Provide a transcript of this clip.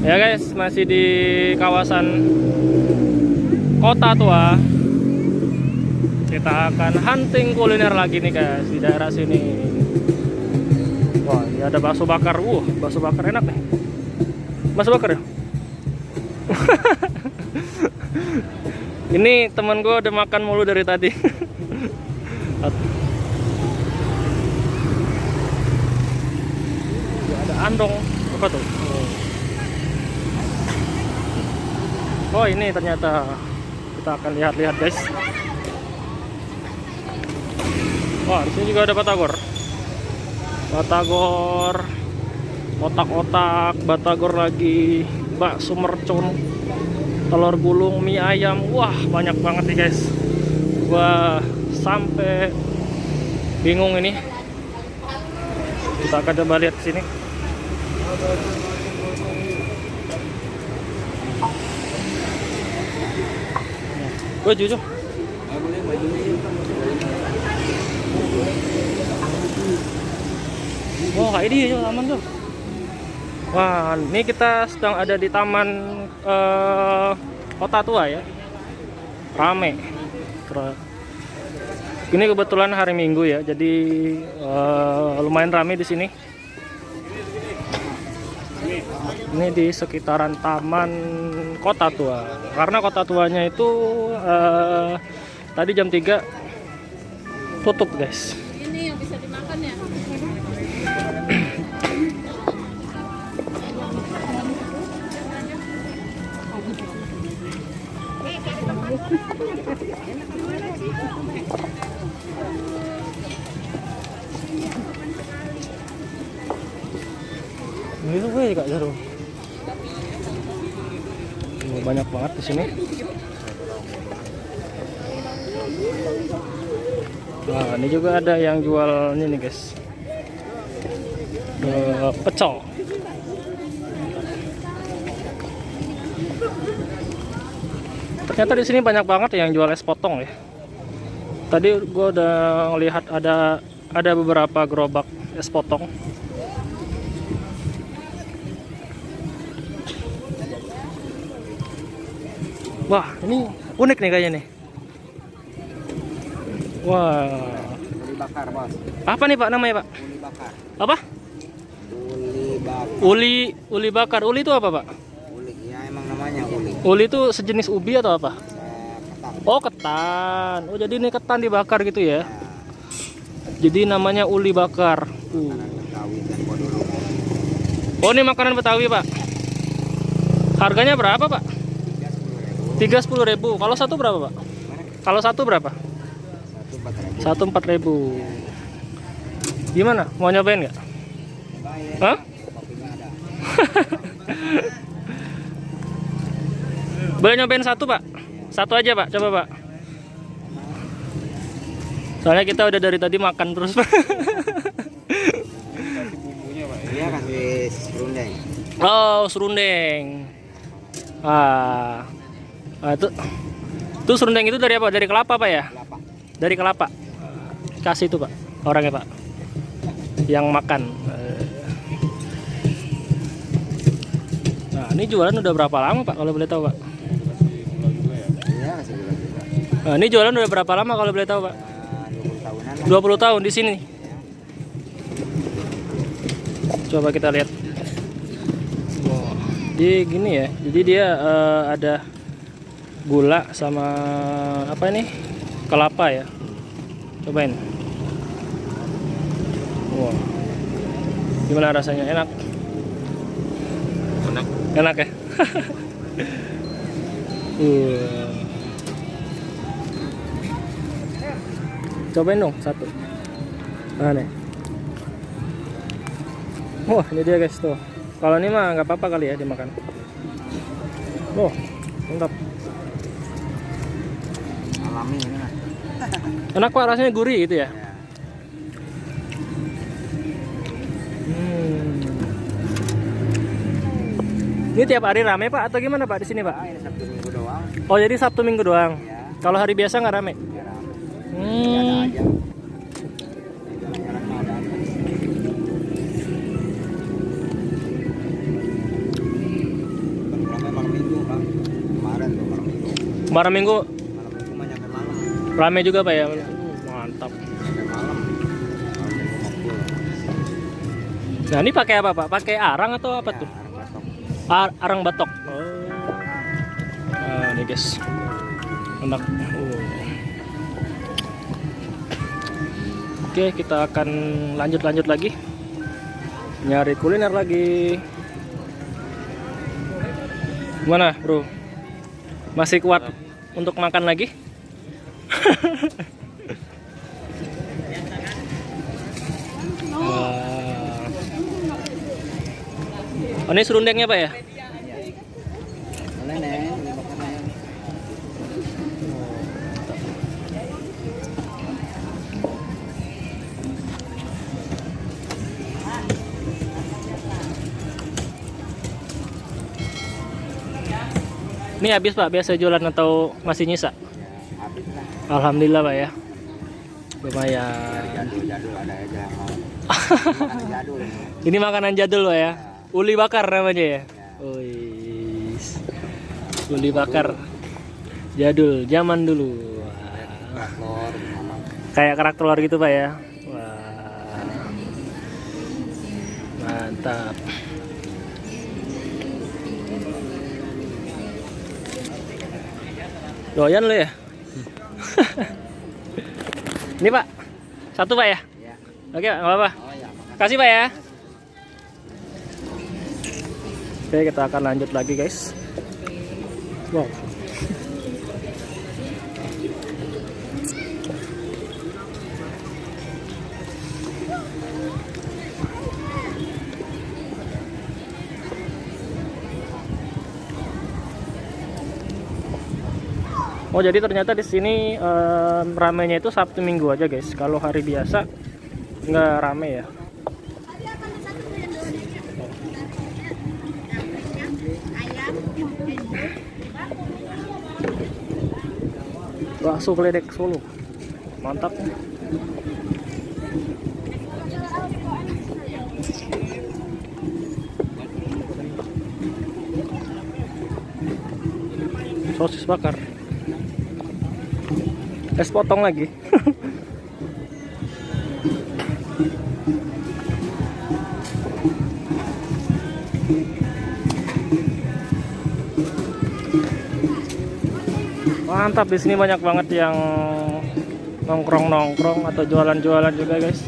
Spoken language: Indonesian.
Ya guys, masih di kawasan Kota Tua. Kita akan hunting kuliner lagi nih guys di daerah sini. Wah, ini ada bakso bakar. Bakso bakar enak nih. Bakso bakar ya? Ini teman gue udah makan mulu dari tadi. Ada andong. Apa tuh? Oh ini ternyata. Kita akan lihat-lihat guys. Wah, di sini juga ada batagor. Batagor, otak-otak, batagor lagi, bakso mercon, telur gulung, mie ayam. Wah, banyak banget nih guys. Wah, sampai bingung ini. Kita akan coba lihat sini. Gue jujur. Oh, kayak ini ya taman tuh. Wah, ini kita sedang ada di taman Kota Tua ya. Rame. Ini kebetulan hari Minggu ya, jadi lumayan rame di sini. Ini di sekitaran taman Kota Tua. Karena Kota Tuanya itu tadi jam 3 tutup, guys. Ini yang bisa dimakan ya? Ini tuh gue Kak Jarum. Banyak banget di sini. Nah, ini juga ada yang jual ini nih, guys. Pecel. Ternyata di sini banyak banget yang jual es potong ya. Tadi gue udah ngelihat ada beberapa gerobak es potong. Wah, ini unik nih kayaknya nih. Wah. Uli bakar, Bos. Apa nih Pak namanya, Pak? Uli bakar. Apa? Uli bakar. Uli bakar. Uli itu apa, Pak? Uli, ya emang namanya uli. Uli itu sejenis ubi atau apa? Ketan. Oh, ketan. Oh, jadi ini ketan dibakar gitu ya. Jadi namanya uli bakar. Makanan Betawi dan Bodolongo. Oh, ini makanan Betawi, Pak. Harganya berapa, Pak? 310.000. Kalau satu berapa, Pak? Kalau satu berapa? 1 4.000. Gimana? Mau nyobain nggak? Hah? Kopinya ada. Boleh nyobain satu, Pak? Satu aja, Pak. Coba, Pak. Soalnya kita udah dari tadi makan terus, Pak. Iya, kasih serundeng. Oh, serundeng. Itu serundeng itu dari apa? Dari kelapa, Pak ya? Kelapa. Dari kelapa. Kasih itu, Pak. Orangnya, Pak. Yang makan. Nah, ini jualan udah berapa lama, Pak? Kalau boleh tahu, Pak? Iya, kasih gula juga. Nah, ini jualan udah berapa lama kalau boleh tahu, Pak? 20 tahunan lah. 20 tahun di sini. Coba kita lihat. Wow. Jadi gini ya. Jadi dia ada gula sama apa ini? Kelapa ya. Cobain. Wow. Gimana rasanya? Enak. Enak. Enak ya. Cobain dong satu. Nah nih. Wah, ini dia guys tuh. Kalau ini mah nggak apa-apa kali ya dimakan. Oh, mantap. Alami ini mah. Enak Pak, rasanya gurih gitu ya. Ini tiap hari rame Pak atau gimana Pak di sini Pak? Ini Sabtu Minggu doang. Oh jadi Sabtu Minggu doang. Ya. Kalau hari biasa nggak rame? Ya, ada aja. Jarang ada aja. Kemarin minggu Malam minggu mah nyampe malam. rame juga Pak ya. Mantap. Nyampe malam. Malam minggu ngumpul. Nah ini pakai apa Pak? Pakai arang atau apa tuh? Arang batok. Arang batok. Oh. Nah, ini guys. Enak. Oke, kita akan lanjut lagi. Nyari kuliner lagi. Gimana, Bro? Masih kuat untuk makan lagi? Wah. Oh, ini serundengnya Pak ya? Boleh Neng, boleh makan Neng. Ini habis Pak, biasa jualan atau masih nyisa? Ya, habis lah. Alhamdulillah Pak ya. Lumayan. Jadul-jadul ada aja yang mau. Makanan jadul ini. Ini makanan jadul Pak ya. Uli bakar namanya ya. Ya. Wih. Uli bakar. Jadul, zaman dulu. Wah. Telur, mama. Kayak kerak telur gitu Pak ya. Wah. Mantap. Doyan lo ya? Ini Pak, satu Pak ya? Ya. Oke, nggak apa-apa. Oh ya, makan. Kasih Pak ya. Oke, kita akan lanjut lagi guys. Wow. Oh jadi ternyata di sini ramenya itu Sabtu Minggu aja guys. Kalau hari biasa nggak rame ya. Bakso Geledek Solo, mantap. Sosis bakar. Es potong lagi. Mantap, di sini banyak banget yang nongkrong atau jualan-jualan juga, guys.